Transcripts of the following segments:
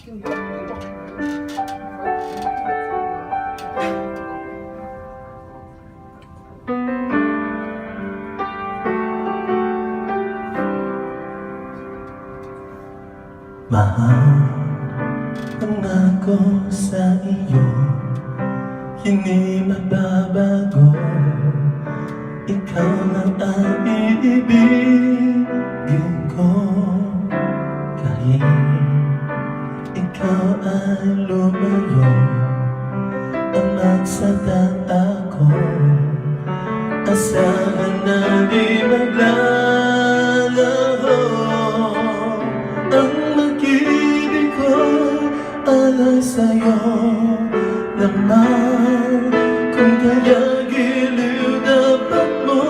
Mahal, pangako sa iyo, hindi magbabago. Ikaw lang ang iibigin ko. Kahit ikaw ay lumayo, ang magsada ako, asahan na di maglalaho. Ang mag-ibig ko alay sa'yo naman. Kung kaya giliw dapat mo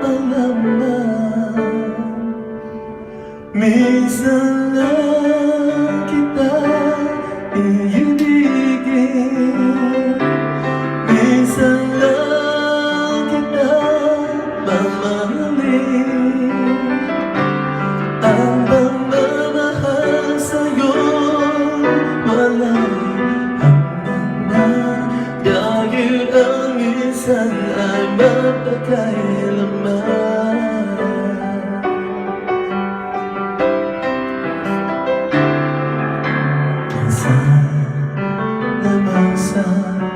alaman. Minsan lang kita iibigin, minsan lang kita mamahalin. Ang pagmamahal sa'yo walang hanggan na, dahil ang minsan ay mapagkailaman. Minsan naman sa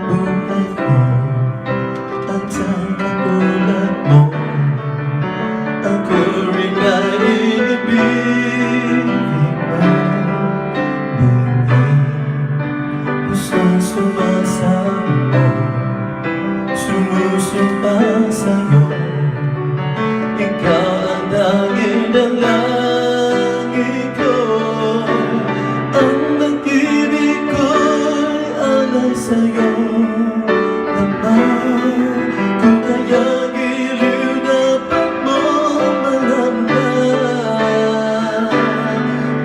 buhay ko at ang katulad mo, ako rin ay ibigin mo. Ngunit pusong sumasama, sumusupa sa'yo. Ikaw ang dangin ng langit ko. Ang pag-ibig ko'y alay sa'yo naman. Kung kaya giliw dapat mo malamdaman.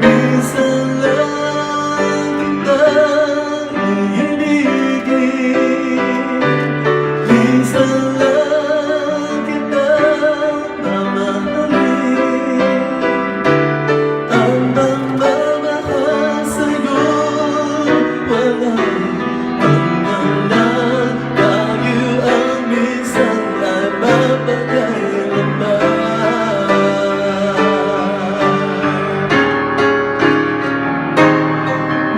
Minsan lang kita iibigin, minsan lang kita mamahalin. Ang pagmamahal sa'yo walang hanggan na, dahil ang minsan ay mapagkailaman.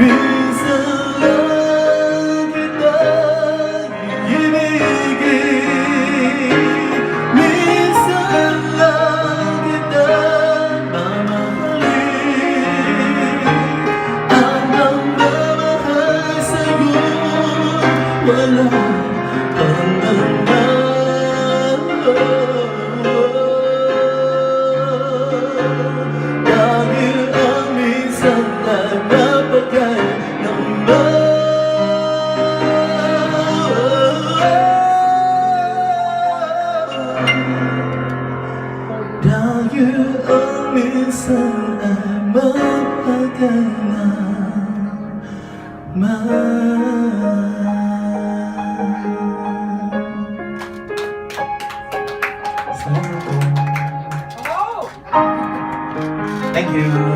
Minsan lang kita iibigin, minsan lang kita mamahalin. Ang pagmamahal sa'yo walang hanggan na, dahil ang minsan ay mapagkailaman. Dahil ang minsan ay mapagkailaman. Salamat po. Thank you.